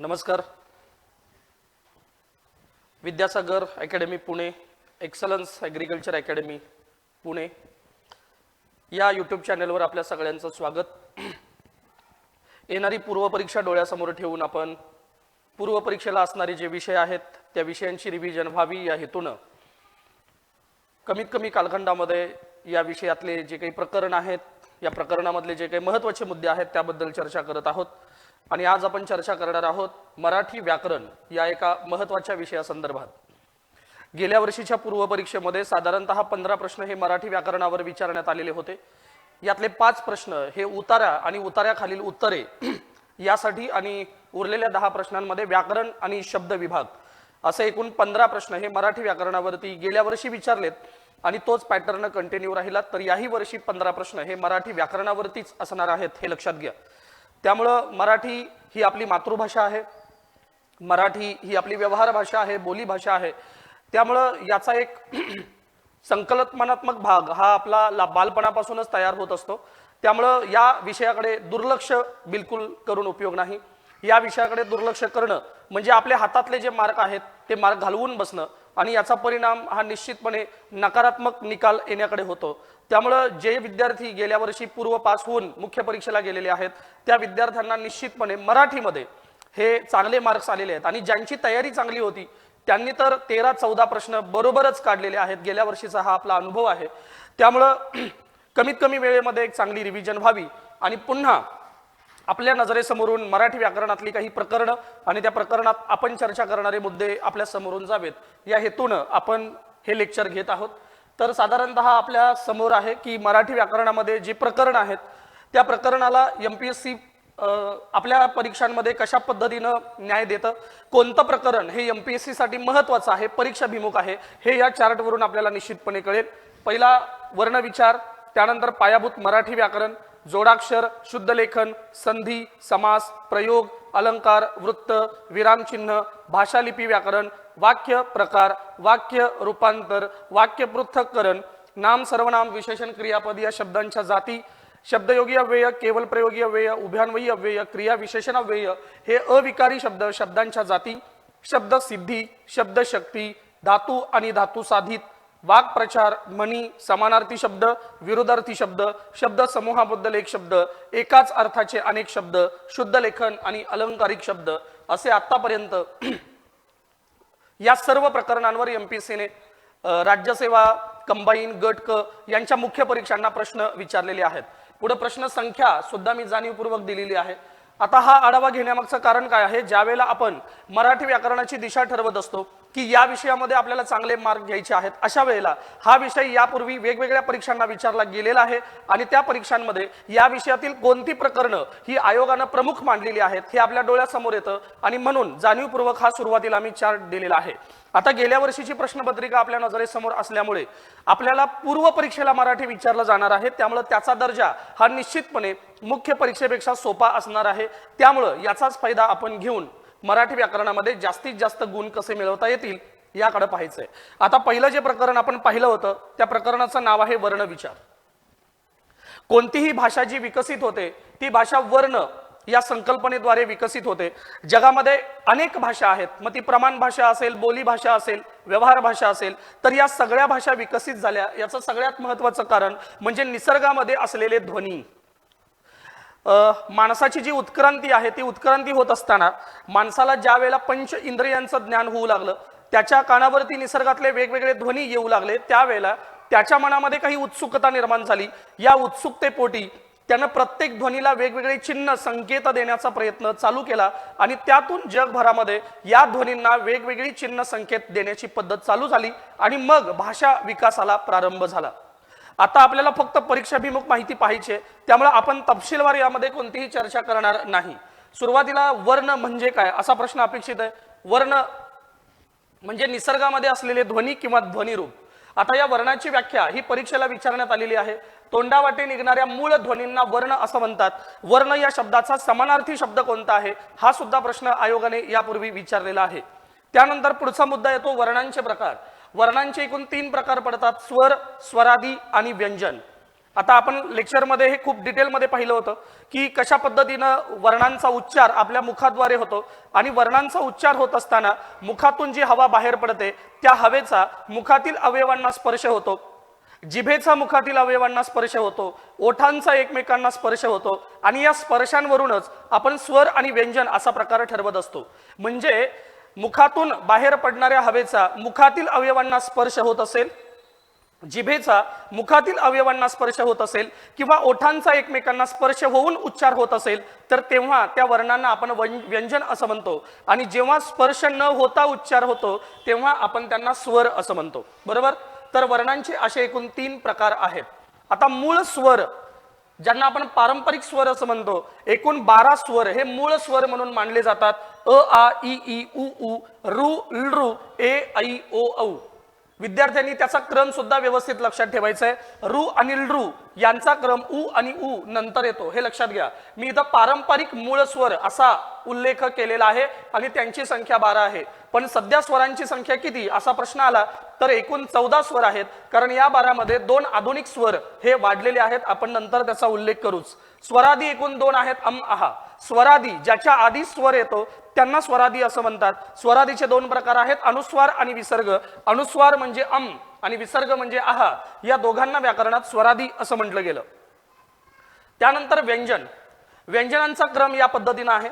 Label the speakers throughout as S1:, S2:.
S1: नमस्कार. Vidyasagar academy Pune, excellence agriculture academy Pune या YouTube चॅनलवर आपल्या सगळ्यांचं स्वागत. येणारी पूर्वपरीक्षा डोळ्यासमोर ठेवून आपण पूर्वपरीक्षेला असणारे जे विषय आहेत त्या विषयांची रिव्हिजन व्हावी या हेतूनं कमीत कमी कालखंडामध्ये या विषयातले जे काही प्रकरण आहेत, या प्रकरणामधले जे काही महत्त्वाचे मुद्दे आहेत त्याबद्दल चर्चा करत आहोत. आणि आज आपण चर्चा करणार आहोत मराठी व्याकरण या एका महत्त्वाच्या विषयासंदर्भात. गेल्या वर्षीच्या पूर्वपरीक्षेमध्ये साधारणतः 15 प्रश्न हे मराठी व्याकरणावर विचारण्यात आलेले होते. यातले 5 प्रश्न हे उतारा आणि उतार्याखालील उत्तरे यासाठी आणि उरलेल्या 10 प्रश्नांमध्ये व्याकरण आणि शब्द विभाग असे एकूण 15 प्रश्न हे मराठी व्याकरणावरती गेल्या वर्षी विचारलेत आणि तोच पॅटर्न कंटिन्यू राहिला. तर याही वर्षी 15 प्रश्न हे मराठी व्याकरणावरतीच असणार आहेत हे लक्षात घ्या. त्यामुळं मराठी ही आपली मातृभाषा आहे, मराठी ही आपली व्यवहार भाषा आहे, बोली भाषा आहे. त्यामुळं याचा एक संकल्पनात्मक भाग हा आपला बालपणापासूनच तयार होत असतो. त्यामुळं या विषयाकडे दुर्लक्ष बिलकुल करून उपयोग नाही. या विषयाकडे दुर्लक्ष करणं म्हणजे आपल्या हातातले जे मार्क आहेत ते मार्क घालवून बसणं आणि याचा परिणाम हा निश्चितपणे नकारात्मक निकाल येण्याकडे होतो. त्यामुळं जे विद्यार्थी गेल्या वर्षी पूर्व पास होऊन मुख्य परीक्षेला गेलेले आहेत त्या विद्यार्थ्यांना निश्चितपणे मराठीमध्ये हे चांगले मार्क्स आलेले आहेत. आणि ज्यांची तयारी चांगली होती त्यांनी तर 13-14 प्रश्न बरोबरच काढलेले आहेत. गेल्या वर्षीचा हा आपला अनुभव आहे. त्यामुळं कमीत कमी वेळेमध्ये एक चांगली रिव्हिजन व्हावी आणि पुन्हा आपल्या नजरेसमोरून मराठी व्याकरणातली काही प्रकरणं आणि त्या प्रकरणात आपण चर्चा करणारे मुद्दे आपल्या समोरून जावेत या हेतूनं आपण हे लेक्चर घेत आहोत. तर साधारणतः आपल्या समोर आहे की मराठी व्याकरणामध्ये जे प्रकरण आहेत त्या प्रकरणाला MPSC आपल्या परीक्षांमध्ये कशा पद्धतीनं न्याय देतं, कोणतं प्रकरण हे MPSC साठी महत्त्वाचं आहे, परीक्षाभिमुख आहे, हे या चार्टवरून आपल्याला निश्चितपणे कळेल. पहिला वर्णविचार, त्यानंतर पायाभूत मराठी व्याकरण, जोडाक्षर, शुद्ध लेखन, संधी, समास, प्रयोग, अलंकार, वृत्त, विरामचिन्ह, भाषालिपी व्याकरण, वाक्य प्रकार, वाक्य रूपांतर, वाक्य पृथक्करण, नाम सर्वनाम विशेषण क्रियापद या शब्दांच्या जाती, शब्दयोगी अव्यय, केवल प्रयोगी अव्यय, उभयान्वयी अव्यय, क्रिया विशेषण अव्यय हे अविकारी शब्द शब्दांच्या जाती, शब्द सिद्धी, शब्द शक्ती, धातू आणि धातू साधित, वाक्प्रचार, म्हणी, समानार्थी शब्द, विरुद्धार्थी शब्द, शब्द समूहाबद्दल एक शब्द, एकाच अर्थाचे अनेक शब्द, शुद्ध लेखन आणि अलंकारिक शब्द असे आतापर्यंत या सर्व प्रकरणांवर MPSCने राज्यसेवा, कंबाईन, गट क यांच्या मुख्य परीक्षांना प्रश्न विचारलेले आहेत. पुढे प्रश्न संख्या सुद्धा मी जाणीवपूर्वक दिलेली आहे. आता हा आढावा घेण्यामागचं कारण काय आहे, ज्यावेळेला आपण मराठी व्याकरणाची दिशा ठरवत असतो की या विषयामध्ये आपल्याला चांगले मार्क घ्यायचे आहेत, अशा वेळेला हा विषय यापूर्वी वेगवेगळ्या परीक्षांना विचारला गेलेला आहे आणि त्या परीक्षांमध्ये या विषयातील कोणती प्रकरणं ही आयोगानं प्रमुख मांडलेली आहेत हे आपल्या डोळ्यासमोर येतं आणि म्हणून जाणीवपूर्वक हा सुरुवातीला आम्ही चार्ट दिलेला आहे. आता गेल्या वर्षीची प्रश्नपत्रिका आपल्या नजरेसमोर असल्यामुळे आपल्याला पूर्व परीक्षेला मराठी विचारलं जाणार आहे. त्यामुळे त्याचा दर्जा हा निश्चितपणे मुख्य परीक्षेपेक्षा सोपा असणार आहे. त्यामुळे याचाच फायदा आपण घेऊन मराठी व्याकरणामध्ये जास्तीत जास्त गुण कसे मिळवता येतील याकडे पाहायचंय. आता पहिलं जे प्रकरण आपण पाहिलं होतं त्या प्रकरणाचं नाव आहे वर्णविचार. कोणतीही भाषा जी विकसित होते ती भाषा वर्ण या संकल्पनेद्वारे विकसित होते. जगामध्ये अनेक भाषा आहेत, मग ती प्रमाण भाषा असेल, बोली भाषा असेल, व्यवहार भाषा असेल, तर या सगळ्या भाषा विकसित झाल्या याचं सगळ्यात महत्त्वाचं कारण म्हणजे निसर्गामध्ये असलेले ध्वनी. माणसाची जी उत्क्रांती आहे ती उत्क्रांती होत असताना माणसाला ज्या वेळेला पंच इंद्रियांचं ज्ञान होऊ लागलं, त्याच्या कानावरती निसर्गातले वेगवेगळे ध्वनी येऊ लागले, त्यावेळेला त्याच्या मनामध्ये काही उत्सुकता निर्माण झाली. या उत्सुकतेपोटी त्यानं प्रत्येक ध्वनीला वेगवेगळे चिन्ह संकेत देण्याचा प्रयत्न चालू केला आणि त्यातून जगभरामध्ये या ध्वनींना वेगवेगळी चिन्ह संकेत देण्याची पद्धत चालू झाली आणि मग भाषा विकासाला प्रारंभ झाला. आता आपल्याला फक्त परीक्षाभिमुख माहिती पाहिजे, त्यामुळे आपण तपशीलवार यामध्ये कोणतीही चर्चा करणार नाही. सुरुवातीला वर्ण म्हणजे काय असा प्रश्न अपेक्षित आहे. वर्ण म्हणजे निसर्गामध्ये असलेले ध्वनी किंवा ध्वनिरूप. आता या वर्णाची व्याख्या ही परीक्षेला विचारण्यात आलेली आहे. तोंडावाटे निघणाऱ्या मूळ ध्वनींना वर्ण असं म्हणतात. वर्ण या शब्दाचा समानार्थी शब्द कोणता आहे हा सुद्धा प्रश्न आयोगाने यापूर्वी विचारलेला आहे. त्यानंतर पुढचा मुद्दा येतो वर्णांचे प्रकार. वर्णांचे एकूण 3 प्रकार पडतात, स्वर, स्वरादी आणि व्यंजन. आता आपण लेक्चरमध्ये हे खूप डिटेलमध्ये पाहिलं होतं की कशा पद्धतीनं वर्णांचा उच्चार आपल्या मुखाद्वारे होतो आणि वर्णांचा उच्चार होत असताना मुखातून जी हवा बाहेर पडते त्या हवेचा मुखातील अवयवांना स्पर्श होतो, जिभेचा मुखातील अवयवांना स्पर्श होतो, ओठांचा एकमेकांना स्पर्श होतो आणि या स्पर्शांवरूनच आपण स्वर आणि व्यंजन असा प्रकार ठरवत असतो। म्हणजे मुखातून बाहेर पडणाऱ्या हवेचा मुखातील अवयवांना स्पर्श होत असेल, जिभेचा मुखातील अवयवांना स्पर्श होत असेल किंवा ओठांचा एकमेकांना स्पर्श होऊन उच्चार होत असेल तर तेव्हा त्या वर्णांना आपण व्यंजन असं म्हणतो आणि जेव्हा स्पर्श न होता उच्चार होतो तेव्हा आपण त्यांना स्वर असं म्हणतो, बरोबर। तर वर्णांचे असे एकूण 3 प्रकार आहेत। आता मूळ स्वर ज्यांना आपण पारंपरिक स्वर असं म्हणतो, एकूण 12 स्वर हे मूळ स्वर म्हणून मानले जातात। अ आ इ ई उ ऊ ऋ लृ ए ऐ ओ औ। विद्यार्थ्यांनी त्याचा क्रम सुद्धा व्यवस्थित लक्षात ठेवायचा आहे। ऋ आणि लृ यांचा क्रम उ आणि उ नंतर येतो, हे लक्षात घ्या। मी इथं पारंपरिक मूळ स्वर असा उल्लेख केलेला आहे आणि त्यांची संख्या 12 आहे, पण सध्या स्वरांची संख्या किती असा प्रश्न आला तर एकूण 14 स्वर आहेत, कारण या 12 मध्ये 2 आधुनिक स्वर हे वाढलेले आहेत, आपण नंतर त्याचा उल्लेख करूच। स्वरादी एकूण 2 आहेत, अम आहा। स्वरादी ज्याच्या आधी स्वर येतो त्यांना स्वरादी असं म्हणतात। स्वरादीचे 2 प्रकार आहेत, अनुस्वार आणि विसर्ग। अनुस्वार म्हणजे अम आणि विसर्ग म्हणजे आहा, या दोघांना व्याकरणात स्वरादी असं म्हटलं गेलं। त्यानंतर व्यंजन, व्यंजनांचा क्रम या पद्धतीने आहे।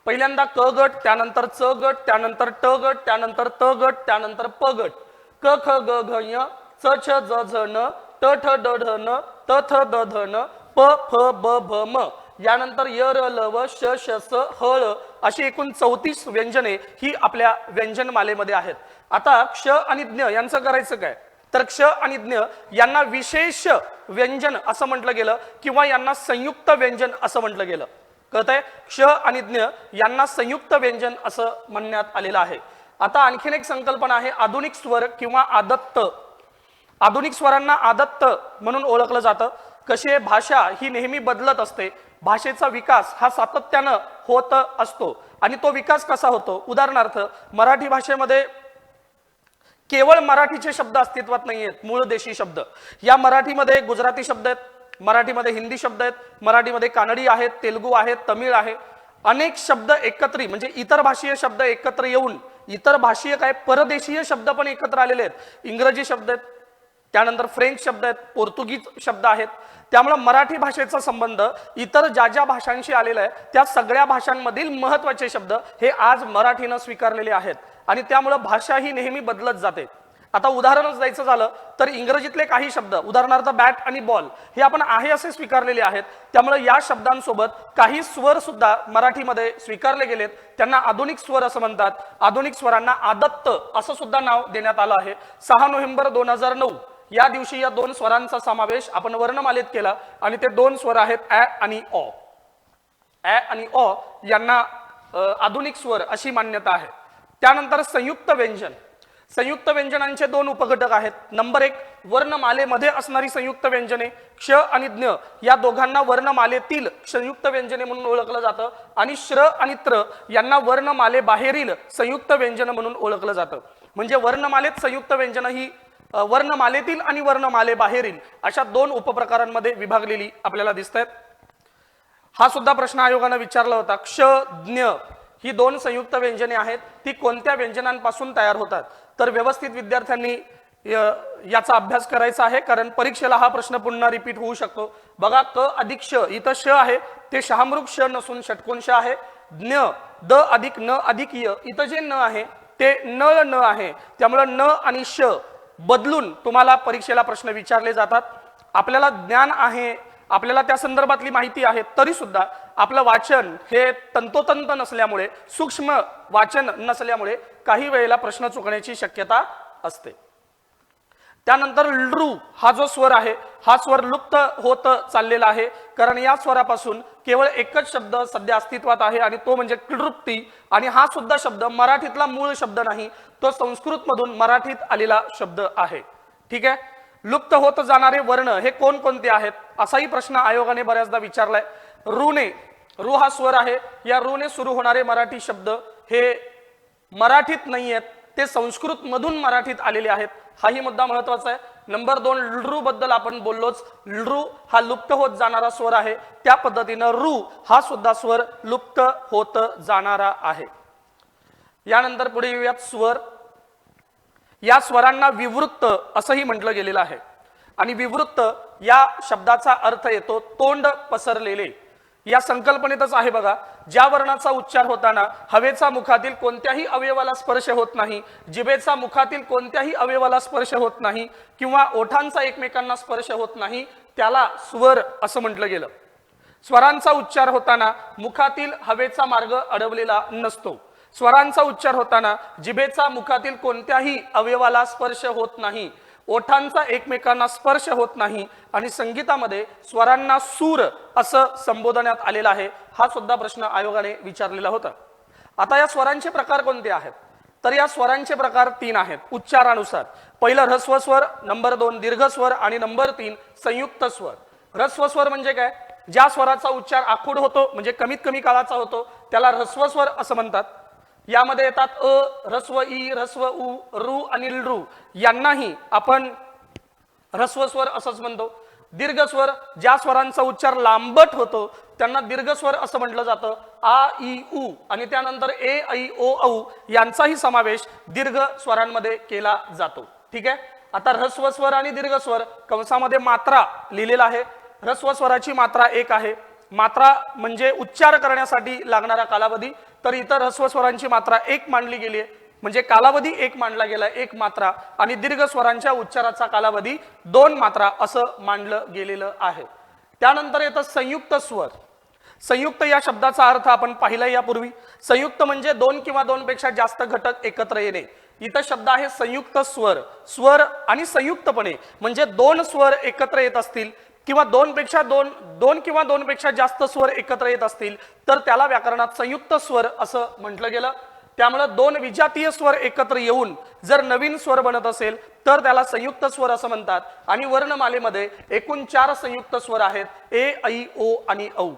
S1: पहिल्यांदा क गट, त्यानंतर च गट, त्यानंतर ट गट, त्यानंतर त गट, त्यानंतर प गट। क ख ग घ ञ, च छ ज झ न, ट ठ ड ढ न, त थ द ध न, प फ ब भ म, यानंतर य र ल व श श स ह ळ अशी एकूण 34 व्यंजने ही आपल्या व्यंजनमालेमध्ये आहेत। आता क्ष आणि ज्ञ यांचं करायचं काय, तर क्ष आणि ज्ञ यांना विशेष व्यंजन असं म्हटलं गेलं किंवा यांना संयुक्त व्यंजन असं म्हटलं गेलं। कळतंय, क्ष आणि ज्ञ यांना संयुक्त व्यंजन असं म्हणण्यात आलेलं आहे। आता आणखीन एक संकल्पना आहे आधुनिक स्वर किंवा आदत्त। आधुनिक स्वरांना आदत्त म्हणून ओळखलं जातं। कशी भाषा ही नेहमी बदलत असते, भाषेचा विकास हा सातत्यानं होत असतो आणि तो विकास कसा होतो, उदाहरणार्थ मराठी भाषेमध्ये केवळ मराठीचे शब्द अस्तित्वात नाही आहेत, मूळ देशी शब्द। या मराठीमध्ये गुजराती शब्द आहेत, मराठीमध्ये हिंदी शब्द आहेत, मराठीमध्ये कानडी आहेत, तेलुगू आहेत, तमिळ आहे। अनेक शब्द एकत्रित म्हणजे इतर भाषीय शब्द एकत्र येऊन इतर भाषीय काय परदेशीय शब्द पण एकत्र आलेले आहेत। इंग्रजी शब्द आहेत, त्यानंतर फ्रेंच शब्द आहेत, पोर्तुगीज शब्द आहेत। त्यामुळे मराठी भाषेचा संबंध इतर ज्या ज्या भाषांशी आलेला आहे त्या सगळ्या भाषांमधील महत्त्वाचे शब्द हे आज मराठीनं स्वीकारलेले आहेत आणि त्यामुळे भाषा ही नेहमी बदलत जाते। आता उदाहरणच द्यायचं झालं तर इंग्रजीतले काही शब्द उदाहरणार्थ बॅट आणि बॉल हे आपण आहे असे स्वीकारलेले आहेत, त्यामुळे या शब्दांसोबत काही स्वर सुद्धा मराठीमध्ये स्वीकारले गेलेत, त्यांना आधुनिक स्वर असं म्हणतात। आधुनिक स्वरांना आदत्त असं सुद्धा नाव देण्यात आलं आहे। 6 नोव्हेंबर 2009 या दिवशी या 2 स्वरांचा समावेश आपण वर्णमालेत केला आणि ते 2 स्वर आहेत ॲ आणि ऑ। ॲ आणि ऑ यांना आधुनिक स्वर अशी मान्यता आहे। त्यानंतर संयुक्त व्यंजन, संयुक्त व्यंजनांचे 2 उपघटक आहेत। नंबर 1 वर्णमालेमध्ये असणारी संयुक्त व्यंजने, क्ष आणि ज्ञ या दोघांना वर्णमालेतील संयुक्त व्यंजने म्हणून ओळखलं जातं आणि श्र आणि त्र यांना वर्णमाले बाहेरील संयुक्त व्यंजन म्हणून ओळखलं जातं। म्हणजे वर्णमालेत संयुक्त व्यंजन ही वर्णमालेतील आणि वर्णमाले बाहेरील अशा 2 उपप्रकारांमध्ये विभागलेली आपल्याला दिसतात। हा सुद्धा प्रश्न आयोगाने विचारला होता। क्ष ज्ञ ही 2 संयुक्त व्यंजने आहेत, ती कोणत्या व्यंजनांपासून तयार होतात, तर व्यवस्थित विद्यार्थ्यांनी याचा अभ्यास करायचा आहे, कारण परीक्षेला हा प्रश्न पुन्हा रिपीट होऊ शकतो। बघा क अधिक श, इथं श आहे ते शहामृग श नसून षटकोन श आहे। ज्ञ द अधिक न अधिक य, इथं जे न आहे ते नळ न आहे, त्यामुळे न आणि श बदलून तुम्हाला परीक्षेला प्रश्न विचारले जातात। आपल्याला ज्ञान आहे, आपल्याला त्या संदर्भातली माहिती आहे, तरी सुद्धा आपलं वाचन हे तंतोतंत नसल्यामुळे, सूक्ष्म वाचन नसल्यामुळे काही वेळेला प्रश्न चुकण्याची शक्यता असते। त्यानंतर लृ हा जो स्वर आहे हा स्वर लुप्त होत चाललेला आहे, कारण या स्वरापासून केवळ एकच शब्द सध्या अस्तित्वात आहे आणि तो म्हणजे क्लृप्ती, आणि हा सुद्धा शब्द मराठीतला मूळ शब्द नाही, तो संस्कृत मधून मराठीत आलेला शब्द आहे। ठीक आहे, लुप्त होत जाणारे वर्ण हे कोणकोणते आहेत असाही प्रश्न आयोगाने बऱ्याचदा विचारलाय। ऋने, ऋ हा स्वर आहे, या ऋने सुरू होणारे मराठी शब्द हे मराठीत नाही आहेत, ते संस्कृत मधून मराठीत आलेले आहेत। हाही मुद्दा महत्त्वाचा आहे। नंबर 2 लृ बद्दल आपण बोललोच, लृ हा लुप्त होत जाणारा स्वर आहे, त्या पद्धतीनं रू हा सुद्धा स्वर लुप्त होत जाणारा आहे. यानंतर पुढे येऊयात स्वर. या स्वरांना विवृत्त असंही म्हटलं गेलेलं आहे आणि विवृत्त या शब्दाचा अर्थ येतो तोंड पसरलेले. या संकल्पनेतच आहे बघा, ज्या वर्णाचा उच्चार होताना हवेचा मुखातील कोणत्याही अवयवाला स्पर्श होत नाही, जिभेचा मुखातील कोणत्याही अवयवाला स्पर्श होत नाही किंवा ओठांचा एकमेकांना स्पर्श होत नाही, त्याला स्वर असं म्हटलं गेलं. स्वरांचा उच्चार होताना मुखातील हवेचा मार्ग अडवलेला नसतो. स्वरांचा उच्चार होताना जिभेचा मुखातील कोणत्याही अवयवाला स्पर्श होत नाही, ओठांचा एकमेकांना स्पर्श होत नाही आणि संगीतामध्ये स्वरांना सूर असं संबोधण्यात आलेलं आहे. हा सुद्धा प्रश्न आयोगाने विचारलेला होता. आता या स्वरांचे प्रकार कोणते आहेत, तर या स्वरांचे प्रकार 3 आहेत उच्चारानुसार. पहिलं ह्रस्व स्वर, नंबर 2 दीर्घ स्वर आणि नंबर 3 संयुक्त स्वर. ह्रस्व स्वर म्हणजे काय, ज्या स्वराचा उच्चार आखूड होतो म्हणजे कमीत कमी काळाचा होतो त्याला ह्रस्व स्वर असं म्हणतात. यामध्ये येतात अ, ह्रस्व ई, ह्रस्व उ, रू आणि लृ, यांनाही आपण ह्रस्व स्वर असंच म्हणतो. दीर्घ स्वर ज्या स्वरांचा उच्चार लांबट होतो त्यांना दीर्घ स्वर असं म्हटलं जातं. आ ई उ आणि त्यानंतर ए ऐ ओ औ यांचाही समावेश दीर्घ स्वरांमध्ये केला जातो. ठीक आहे. आता ह्रस्व स्वर आणि दीर्घ स्वर कंसामध्ये मात्रा लिहिलेला आहे. ह्रस्व स्वराची मात्रा 1 आहे. मात्रा म्हणजे उच्चार करण्यासाठी लागणारा कालावधी, तर इतर ह्रस्व स्वरांची मात्रा 1 मांडली गेली आहे, म्हणजे कालावधी 1 मांडला गेला, 1 मात्रा, आणि दीर्घ स्वरांच्या उच्चाराचा कालावधी 2 मात्रा असं मांडलं गेलेलं आहे. त्यानंतर येतं संयुक्त स्वर. संयुक्त या शब्दाचा अर्थ आपण पाहिला यापूर्वी. संयुक्त म्हणजे 2 किंवा 2 पेक्षा जास्त घटक एकत्र येणे. इथं शब्द आहे संयुक्त स्वर. स्वर आणि संयुक्तपणे म्हणजे 2 स्वर एकत्र येत असतील किंवा 2 किंवा 2 पेक्षा जास्त स्वर एकत्र येत असतील तर त्याला व्याकरणात संयुक्त स्वर असं म्हटलं गेलं. त्यामुळे 2 विजातीय स्वर एकत्र येऊन जर नवीन स्वर बनत असेल तर त्याला संयुक्त स्वर असं म्हणतात. आणि वर्णमालेमध्ये एकूण 4 संयुक्त स्वर आहेत, ए ऐ ओ आणि औ.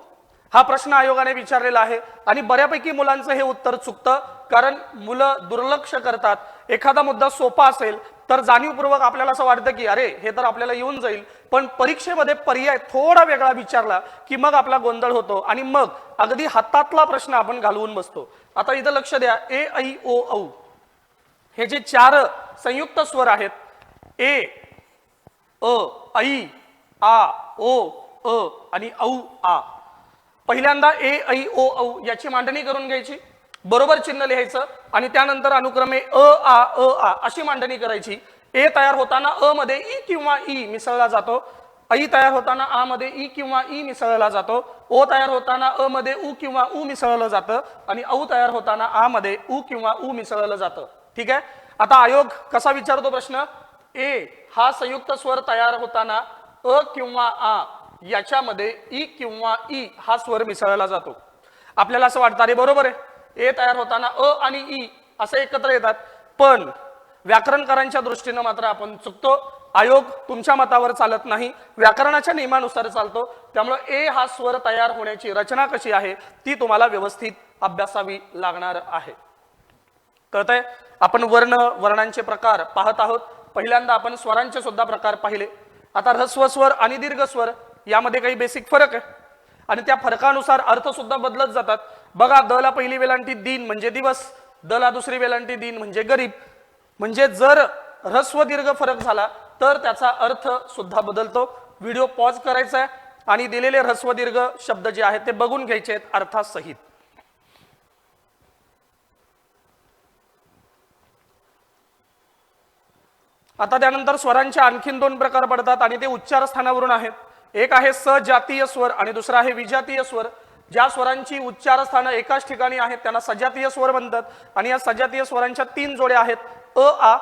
S1: हा प्रश्न आयोगाने विचारलेला आहे आणि बऱ्यापैकी मुलांचं हे उत्तर चुकतं, कारण मुलं दुर्लक्ष करतात. एखादा मुद्दा सोपा असेल तर जाणीवपूर्वक आपल्याला असं वाटतं की अरे हे तर आपल्याला येऊन जाईल, पण परीक्षेमध्ये पर्याय थोडा वेगळा विचारला की मग आपला गोंधळ होतो आणि मग अगदी हातातला प्रश्न आपण घालवून बसतो. आता इथं लक्ष द्या, ए ऐ ओ औ हे जे 4 संयुक्त स्वर आहेत, ए अ ऐ आ ओ अ आणि औ आ. पहिल्यांदा ए ऐ ओ औ याची मांडणी करून घ्यायची, बरोबर चिन्ह लिहायचं आणि त्यानंतर अनुक्रमे अ आ अशी मांडणी करायची. ए तयार होताना अ मध्ये ई किंवा ई मिसळला जातो, ऐ तयार होताना आ मध्ये ई किंवा ई मिसळला जातो, ओ तयार होताना अ मध्ये उ किंवा उ मिसळलं जातं आणि औ तयार होताना आ मध्ये उ किंवा उ मिसळलं जातं. ठीक आहे. आता आयोग कसा विचारतो प्रश्न, ए हा संयुक्त स्वर तयार होताना अ किंवा आ याच्यामध्ये ई किंवा ई हा स्वर मिसळला जातो. आपल्याला असं वाटतं अरे बरोबर आहे, ए तयार होताना अ आणि ई असे एकत्र येतात, पण व्याकरणकारांच्या दृष्टीने मात्र आपण चुकतो. आयोग तुमच्या मतावर चालत नाही, व्याकरणाच्या नियमानुसार चालतो. त्यामुळे ए हा स्वर तयार होण्याची रचना कशी आहे ती तुम्हाला व्यवस्थित अभ्यासावी लागणार आहे. कळतंय. आपण वर्णांचे प्रकार पाहत आहोत. पहिल्यांदा आपण स्वरांचे सुद्धा प्रकार पाहिले. आता ह्रस्व स्वर आणि दीर्घ स्वर यामध्ये काही बेसिक फरक आहे आणि त्या फरकानुसार अर्थ सुद्धा बदलत जातात. बघा, द ला पहिली वेलांटी दिन म्हणजे दिवस, द ला दुसरी वेलांटी दिन म्हणजे गरीब. म्हणजे जर ह्रस्व दीर्घ फरक झाला तर त्याचा अर्थ सुद्धा बदलतो. व्हिडिओ पॉज करायचा आहे आणि दिलेले ह्रस्व दीर्घ शब्द जे आहेत ते बघून घ्यायचे आहेत अर्थासहित. आता त्यानंतर स्वरांचे आणखीन 2 प्रकार पडतात आणि ते उच्चार स्थानावरून आहेत. एक आहे सजातीय स्वर आणि दुसरा आहे विजातीय स्वर. ज्या स्वरांची उच्चार स्थान एकाच ठिकाणी आहेत त्यांना सजातीय स्वर म्हणतात आणि या सजातीय स्वरांच्या 3 जोड्या आहेत, अ आ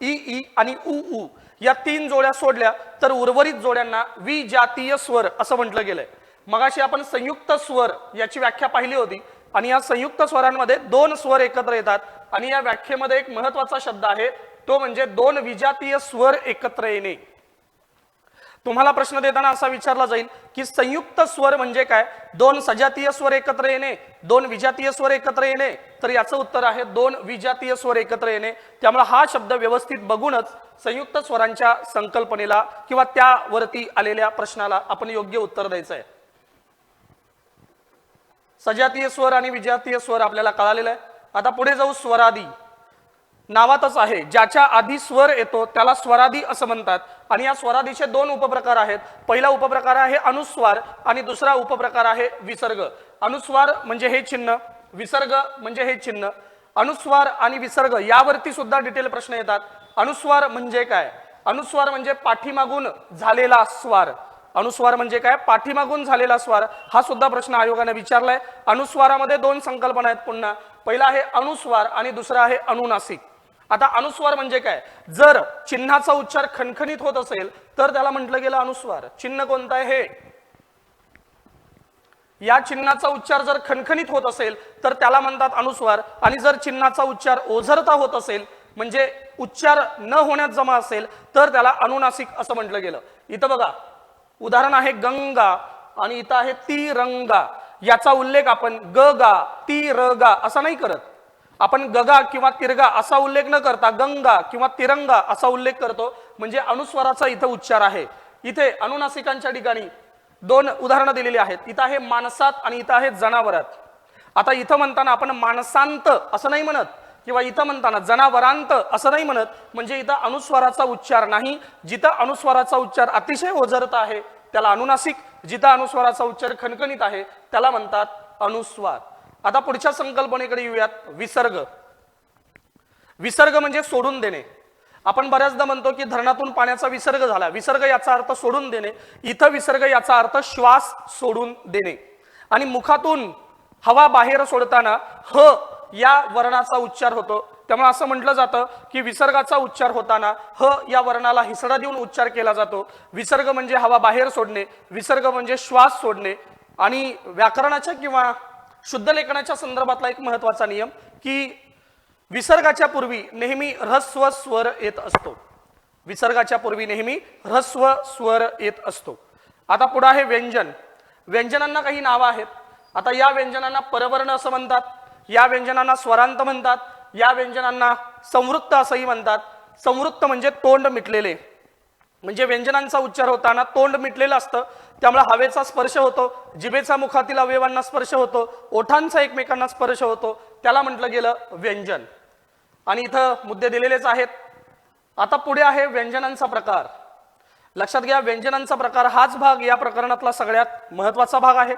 S1: ई ई आणि उ उ. या 3 जोड्या सोडल्या तर उर्वरित जोड्यांना विजातीय स्वर असं म्हटलं गेलंय. मगाशी आपण संयुक्त स्वर याची व्याख्या पाहिली होती आणि या संयुक्त स्वरांमध्ये 2 स्वर एकत्र येतात आणि या व्याख्येमध्ये एक महत्त्वाचा शब्द आहे तो म्हणजे 2 विजातीय स्वर एकत्र येणे. तुम्हाला प्रश्न देताना असा विचारला जाईल की संयुक्त स्वर म्हणजे काय? दोन सजातीय स्वर एकत्र येणे, दोन विजातीय स्वर एकत्र येणे. तर याचं उत्तर आहे दोन विजातीय स्वर एकत्र येणे. त्यामुळे हा शब्द व्यवस्थित बघूनच संयुक्त स्वरांच्या संकल्पनेला किंवा त्यावरती आलेल्या प्रश्नाला आपण योग्य उत्तर द्यायचं आहे. सजातीय स्वर आणि विजातीय स्वर आपल्याला कळालेला आहे. आता पुढे जाऊ. स्वरादी नावातच आहे, ज्याच्या आधी स्वर येतो त्याला स्वरादी असं म्हणतात. आणि या स्वरादीचे दोन उपप्रकार आहेत. पहिला उपप्रकार आहे अनुस्वार आणि दुसरा उपप्रकार आहे विसर्ग. अनुस्वार म्हणजे हे चिन्ह, विसर्ग म्हणजे हे चिन्ह. अनुस्वार आणि विसर्ग यावरती सुद्धा डिटेल प्रश्न येतात. अनुस्वार म्हणजे काय? अनुस्वार म्हणजे पाठीमागून झालेला स्वार. अनुस्वार म्हणजे काय? पाठीमागून झालेला स्वार. हा सुद्धा प्रश्न आयोगाने विचारलाय. अनुस्वारामध्ये दोन संकल्पना आहेत. पुन्हा पहिला आहे अनुस्वार आणि दुसरा आहे अनुनासिक. आता अनुस्वार म्हणजे काय? जर चिन्हाचा उच्चार खणखणीत होत असेल तर त्याला म्हटलं गेलं अनुस्वार. चिन्ह कोणतं आहे? हे. या चिन्हाचा उच्चार जर खणखणीत होत असेल तर त्याला म्हणतात अनुस्वार. आणि जर चिन्हाचा उच्चार ओझरता होत असेल म्हणजे उच्चार न होण्यात जमा असेल तर त्याला अनुनासिक असं म्हटलं गेलं. इथं बघा उदाहरण आहे गंगा आणि इथं आहे तिरंगा. याचा उल्लेख आपण ग गा ती र गा असा नाही करत. आपण गगा किंवा तिरगा असा उल्लेख न करता गंगा किंवा तिरंगा असा उल्लेख करतो. म्हणजे अनुस्वाराचा इथं उच्चार आहे. इथे अनुनासिकांच्या ठिकाणी दोन उदाहरणं दिलेली आहेत. इथं आहे माणसात आणि इथं आहे जनावरात. आता इथं म्हणताना आपण माणसांत असं नाही म्हणत किंवा इथं म्हणताना जनावरांत असं नाही म्हणत. म्हणजे इथं अनुस्वाराचा उच्चार नाही. जिथं अनुस्वाराचा उच्चार अतिशय ओझरत आहे त्याला अनुनासिक, जिथं अनुस्वाराचा उच्चार खणखणीत आहे त्याला म्हणतात अनुस्वार. आता पुढच्या संकल्पनेकडे येऊयात. विसर्ग. विसर्ग म्हणजे सोडून देणे. आपण बऱ्याचदा म्हणतो की धरणातून पाण्याचा विसर्ग झाला. विसर्ग याचा अर्थ सोडून देणे. इथं विसर्ग याचा अर्थ श्वास सोडून देणे. आणि मुखातून हवा बाहेर सोडताना ह या वर्णाचा उच्चार होतो. त्यामुळे असं म्हटलं जातं की विसर्गाचा उच्चार होताना ह या वर्णाला हिसडा देऊन उच्चार केला जातो. विसर्ग म्हणजे हवा बाहेर सोडणे, विसर्ग म्हणजे श्वास सोडणे. आणि व्याकरणाच्या किंवा शुद्ध लेखनाच्या संदर्भातला एक महत्वाचा नियम की विसर्गाच्या पूर्वी नेहमी ऱ्हस्व स्वर येत असतो. विसर्गाच्या पूर्वी नेहमी ऱ्हस्व स्वर येत असतो. आता पुढे आहे व्यंजन. व्यंजनांना काही नावं आहेत. आता या व्यंजनांना परवर्ण असं म्हणतात, या व्यंजनांना स्वरांत म्हणतात, या व्यंजनांना संवृत्त असंही म्हणतात. संवृत्त म्हणजे तोंड मिटलेले. म्हणजे व्यंजनांचा उच्चार होताना तोंड मिटलेलं असतं. त्यामुळे हवेचा स्पर्श होतो, जिभेचा मुखातील अवयवांना स्पर्श होतो, ओठांचा एकमेकांना स्पर्श होतो, त्याला म्हटलं गेलं व्यंजन. आणि इथं मुद्दे दिलेलेच आहेत. आता पुढे आहे व्यंजनांचा प्रकार. लक्षात घ्या व्यंजनांचा प्रकार हाच भाग या प्रकरणातला सगळ्यात महत्वाचा भाग आहे.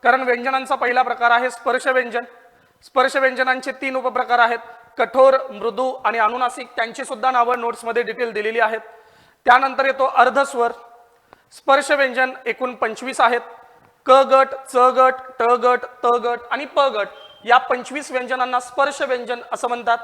S1: कारण व्यंजनांचा पहिला प्रकार आहे स्पर्श व्यंजन. स्पर्श व्यंजनांचे तीन उपप्रकार आहेत, कठोर, मृदू आणि अनुनासिक. त्यांची सुद्धा नावं नोट्समध्ये डिटेल दिलेली आहेत. त्यानंतर येतो अर्धस्वर. स्पर्श व्यंजन एकूण 25 आहेत. क गट, च गट, ट गट, त गट आणि प गट या 25 व्यंजनांना स्पर्श व्यंजन असं म्हणतात.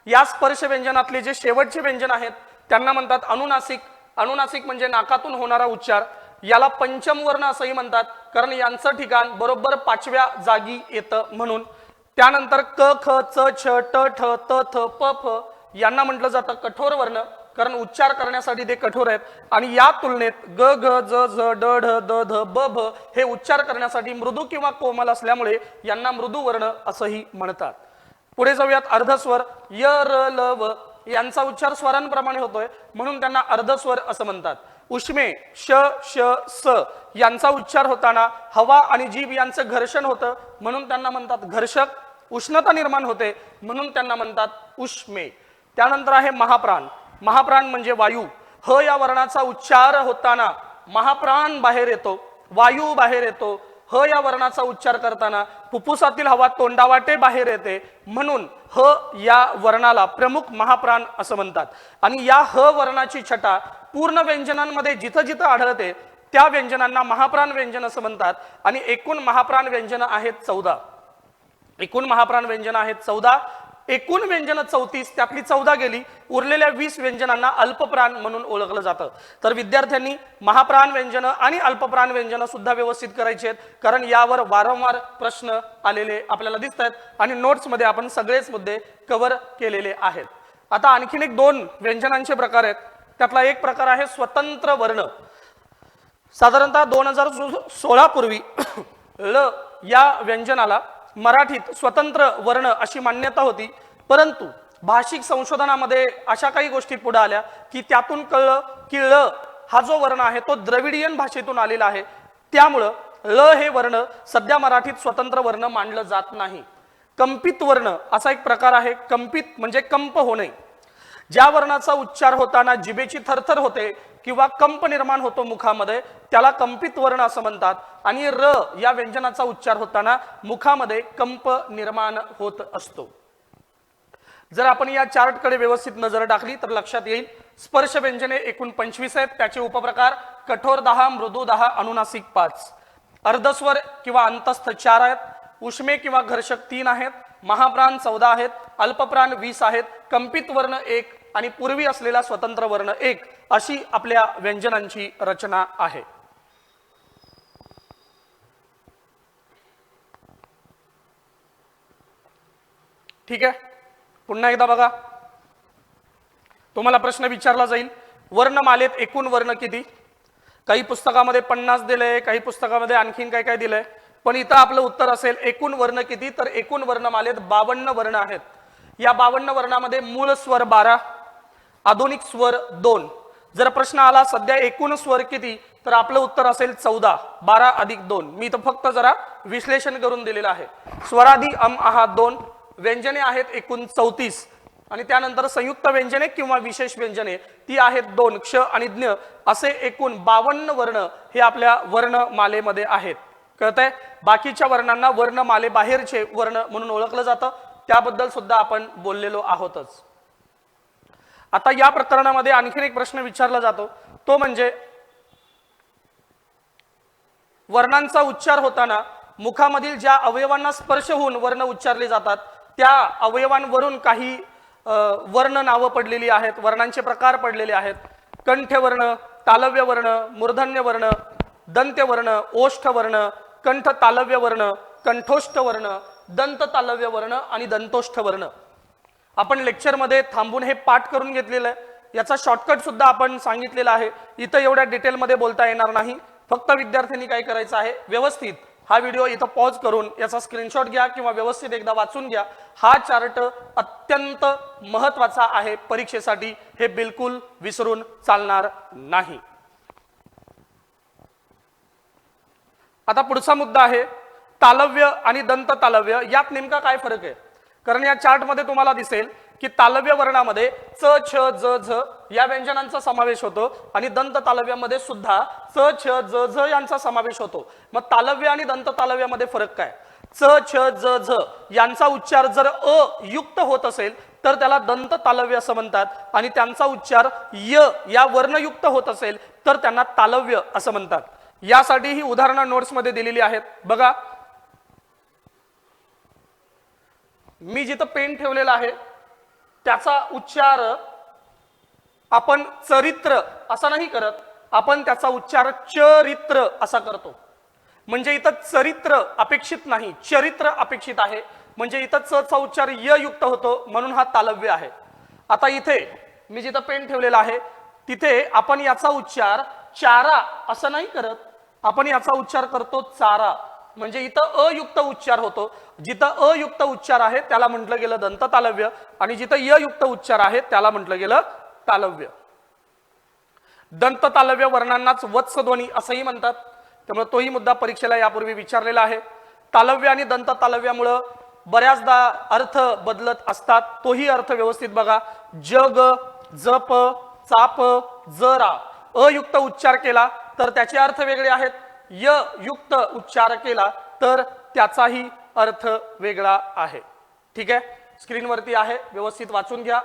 S1: या स्पर्श व्यंजनातले जे शेवटचे व्यंजन आहेत त्यांना म्हणतात अनुनासिक. अनुनासिक म्हणजे नाकातून होणारा उच्चार. याला पंचम वर्ण असंही म्हणतात कारण यांचं ठिकाण बरोबर 5व्या जागी येतं म्हणून. त्यानंतर क ख च छ ट ठ त थ प फ यांना म्हटलं जातं कठोर वर्ण कारण उच्चार करण्यासाठी ते कठोर आहेत. आणि या तुलनेत ग घ ज झ ड ढ द ध ब भ हे उच्चार करण्यासाठी मृदू किंवा कोमल असल्यामुळे यांना मृदू वर्ण असंही म्हणतात. पुढे जाऊयात अर्धस्वर. य र ल व यांचा उच्चार स्वरांप्रमाणे होतोय म्हणून त्यांना अर्धस्वर असं म्हणतात. उष्मे श श स यांचा उच्चार होताना हवा आणि जीभ यांचं घर्षण होतं म्हणून त्यांना म्हणतात घर्षक. उष्णता निर्माण होते म्हणून त्यांना म्हणतात उष्मे. त्यानंतर आहे महाप्राण. महाप्राण म्हणजे वायू. ह या वर्णाचा उच्चार होताना महाप्राण बाहेर येतो, वायू बाहेर येतो. ह या वर्णाचा उच्चार करताना फुफ्फुसातील हवा तोंडावाटे बाहेर येते म्हणून ह या वर्णाला प्रमुख महाप्राण असं म्हणतात. आणि या ह वर्णाची छटा पूर्ण व्यंजनांमध्ये जिथं जिथं आढळते त्या व्यंजनांना महाप्राण व्यंजन असं म्हणतात. आणि एकूण महाप्राण व्यंजन आहेत 14. एकूण महाप्राण व्यंजन आहेत 14. एकूण व्यंजन 34, त्यातली 14 गेली. उरलेल्या 20 व्यंजनांना अल्पप्राण म्हणून ओळखलं जातं. तर विद्यार्थ्यांनी महाप्राण व्यंजन आणि अल्पप्राण व्यंजन सुद्धा व्यवस्थित करायची आहेत कारण यावर वारंवार प्रश्न आलेले आपल्याला दिसत आहेत आणि नोट्समध्ये आपण सगळेच मुद्दे कव्हर केलेले आहेत. आता आणखीन एक 2 व्यंजनांचे प्रकार आहेत. त्यातला एक प्रकार आहे स्वतंत्र वर्ण. साधारणतः 2016 पूर्वी ल या व्यंजनाला मराठीत स्वतंत्र वर्ण अशी मान्यता होती, परंतु भाषिक संशोधनामध्ये अशा काही गोष्टी पुढे आल्या की त्यातून कळलं की ल हा जो वर्ण आहे तो द्रविडियन भाषेतून आलेला आहे, त्यामुळं ल हे वर्ण सध्या मराठीत स्वतंत्र वर्ण मानलं जात नाही. कंपित वर्ण असा एक प्रकार आहे. कंपित म्हणजे कंप होणे. ज्या वर्णाचा उच्चार होताना जिभेची थरथर होते किंवा कंप निर्माण होतो मुखामध्ये, त्याला कंपित वर्ण असं म्हणतात. आणि र या व्यंजनाचा उच्चार होताना मुखामध्ये कंप निर्माण होत असतो. जर आपण या चार्टकडे व्यवस्थित नजर टाकली तर लक्षात येईल स्पर्श व्यंजने एकूण 25 आहेत. त्याचे उपप्रकार कठोर 10, मृदू 10, अनुनासिक 5, अर्धस्वर किंवा अंतस्थ 4 आहेत, उष्मे किंवा घर्षक 3 आहेत, महाप्राण 14 आहेत, अल्पप्राण 20 आहेत, कंपित वर्ण 1 आणि पूर्वी असलेला स्वतंत्र वर्ण 1 अशी आपल्या व्यंजनांची रचना आहे. ठीक आहे, पुन्हा एकदा बघा, तुम्हाला प्रश्न विचारला जाईल वर्णमालेत एकूण वर्ण किती. काही पुस्तकामध्ये 50 दिले, काही पुस्तकामध्ये आणखीन काय काय दिलंय, पण इथं आपलं उत्तर असेल एकूण वर्ण किती, तर एकूण वर्णमालेत 52 वर्ण आहेत. या 52 वर्णामध्ये मूळ स्वर 12, आधुनिक स्वर 2. जर प्रश्न आला सध्या एकूण स्वर किती, तर आपलं उत्तर असेल 14, 12 अधिक 2. मी इथं फक्त जरा विश्लेषण करून दिलेलं आहे. स्वरादी अम आहा 2, व्यंजने आहेत एकूण 34 आणि त्यानंतर संयुक्त व्यंजने किंवा विशेष व्यंजने ती आहेत 2, क्ष आणि ज्ञ, असे एकूण 52 वर्ण हे आपल्या वर्णमालेमध्ये आहेत. कळतंय? बाकीच्या वर्णांना वर्णमाले बाहेरचे वर्ण म्हणून ओळखलं जातं, त्याबद्दल सुद्धा आपण बोललेलो आहोतच. आता या प्रकरणामध्ये आणखीन एक प्रश्न विचारला जातो, तो म्हणजे वर्णांचा उच्चार होताना मुखामधील ज्या अवयवांना स्पर्श होऊन वर्ण उच्चारले जातात त्या अवयवांवरून काही वर्ण नावं पडलेली आहेत, वर्णांचे प्रकार पडलेले आहेत. कंठवर्ण, तालव्य वर्ण, मूर्धन्य वर्ण, दंत्य वर्ण, ओष्ठ वर्ण, कंठ तालव्य वर्ण, कंठोष्ठ वर्ण, दंत तालव्य वर्ण आणि दंतोष्ठ वर्ण. आपण लेक्चरमध्ये थांबून हे पाठ करून घेतलेलं आहे. याचा शॉर्टकट सुद्धा आपण सांगितलेला आहे. इथं एवढ्या डिटेलमध्ये बोलता येणार नाही. फक्त विद्यार्थ्यांनी काय करायचं आहे, व्यवस्थित हा व्हिडिओ इथं पॉज करून याचा स्क्रीनशॉट घ्या किंवा व्यवस्थित एकदा वाचून घ्या. हा चार्ट अत्यंत महत्त्वाचा आहे परीक्षेसाठी, हे बिलकुल विसरून चालणार नाही. आता पुढचा मुद्दा आहे तालव्य आणि दंत तालव्य, यात नेमका काय फरक आहे. कारण या चार्ट मध्ये तुम्हाला दिसेल की तालव्य वर्णामध्ये च, छ, ज, झ या व्यंजनांचा समावेश होतो आणि दंत तालव्यामध्ये सुद्धा च, छ, ज, झ यांचा समावेश होतो. मग तालव्य आणि दंत तालव्यामध्ये फरक काय. च, छ, ज, झ यांचा उच्चार जर अ युक्त होत असेल तर त्याला दंत तालव्य असं म्हणतात आणि त्यांचा उच्चार य या वर्णयुक्त होत असेल तर त्यांना तालव्य असं म्हणतात. यासाठी ही उदाहरणं नोट्स मध्ये दिलेली आहेत. बघा, मी जिथं पेन ठेवलेला आहे त्याचा उच्चार आपण चरित्र असा नाही करत, आपण त्याचा उच्चार चरित्र असा करतो. म्हणजे इथं चरित्र अपेक्षित नाही, चरित्र अपेक्षित आहे. म्हणजे इथं च चा उच्चार य युक्त होतो म्हणून हा तालव्य आहे. आता इथे मी जिथं पेन ठेवलेला आहे तिथे आपण याचा उच्चार चारा असं नाही करत, आपण याचा उच्चार करतो चारा. म्हणजे इथं अयुक्त उच्चार होतो. जिथं अयुक्त उच्चार आहे त्याला म्हटलं गेलं दंत तालव्य आणि जिथं य युक्त उच्चार आहे त्याला म्हटलं गेलं तालव्य. दंत तालव्य वर्णांनाच वत्स ध्वनी असंही म्हणतात, त्यामुळे तोही मुद्दा परीक्षेला यापूर्वी विचारलेला आहे. तालव्य आणि दंत तालव्यामुळं बऱ्याचदा अर्थ बदलत असतात, तोही अर्थ व्यवस्थित बघा. जग, जप, चाप, जरा अयुक्त उच्चार केला तर त्याचे अर्थ वेगळे आहेत, य युक्त उच्चार केला तर त्याचाही अर्थ वेगळा आहे. ठीक आहे, स्क्रीनवरती आहे, व्यवस्थित वाचून घ्या.